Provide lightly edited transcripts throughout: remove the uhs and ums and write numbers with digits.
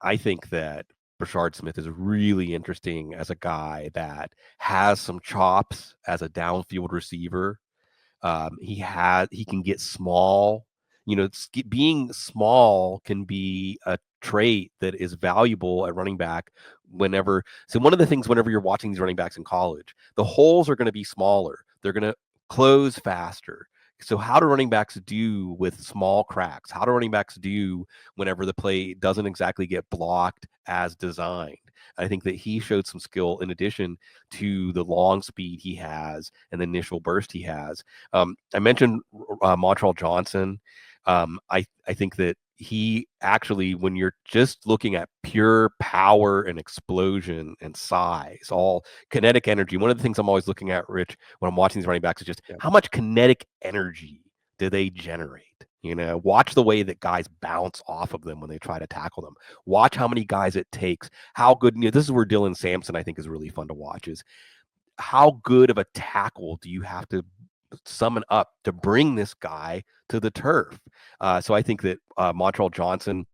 I think that Brashard Smith is really interesting as a guy that has some chops as a downfield receiver. He can get small. Being small can be a trait that is valuable at running back. One of the things whenever you're watching these running backs in college, the holes are going to be smaller. They're going to close faster. So how do running backs do with small cracks? How do running backs do whenever the play doesn't exactly get blocked as designed? I think that he showed some skill in addition to the long speed he has and the initial burst he has. I mentioned Montrell Johnson. I think that he actually, when you're just looking at pure power and explosion and size, all kinetic energy, one of the things I'm always looking at, Rich, when I'm watching these running backs is just how much kinetic energy do they generate? Watch the way that guys bounce off of them when they try to tackle them. Watch how many guys it takes. How good, this is where Dylan Sampson, I think, is really fun to watch, is how good of a tackle do you have to summon up to bring this guy to the turf? So I think that Montrell Johnson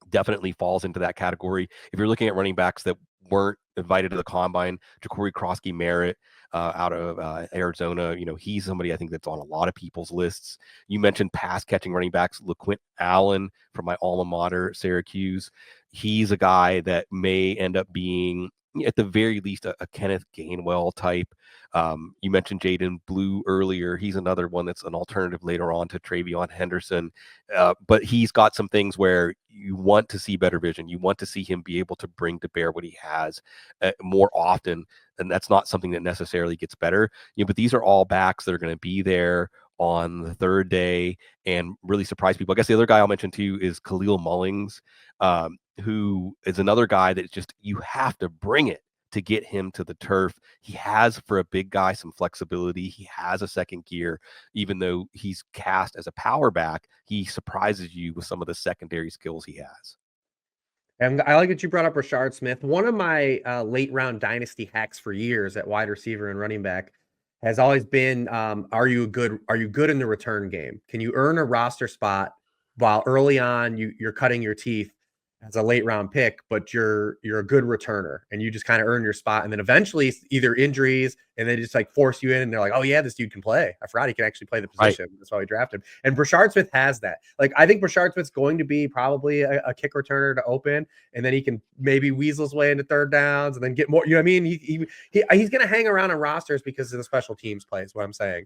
definitely falls into that category. If you're looking at running backs that weren't invited to the combine, Jacory Croskey-Merritt out of Arizona, he's somebody I think that's on a lot of people's lists. You mentioned pass catching running backs, LaQuint Allen from my alma mater, Syracuse. He's a guy that may end up being, at the very least, a Kenneth Gainwell type. You mentioned Jaden Blue earlier. He's another one that's an alternative later on to Travion Henderson. But he's got some things where you want to see better vision. You want to see him be able to bring to bear what he has more often. And that's not something that necessarily gets better. But these are all backs that are going to be there on the third day and really surprise people. I guess the other guy I'll mention too is Khalil Mullings, who is another guy that just, you have to bring it to get him to the turf. He has, for a big guy, some flexibility. He has a second gear. Even though he's cast as a power back, he surprises you with some of the secondary skills he has. And I like that you brought up Brashard Smith. One of my late round dynasty hacks for years at wide receiver and running back has always been, are you good in the return game? Can you earn a roster spot while early on you're cutting your teeth as a late round pick, but you're a good returner and you just kind of earn your spot, and then eventually either injuries and they just like force you in and they're like, oh yeah, this dude can play. I forgot he can actually play the position. Right. That's why we drafted him. And Brashard Smith has that. Like, I think Brashard Smith's going to be probably a kick returner to open, and then he can maybe weasel his way into third downs and then get more. You know what I mean? He's going to hang around on rosters because of the special teams play, is what I'm saying.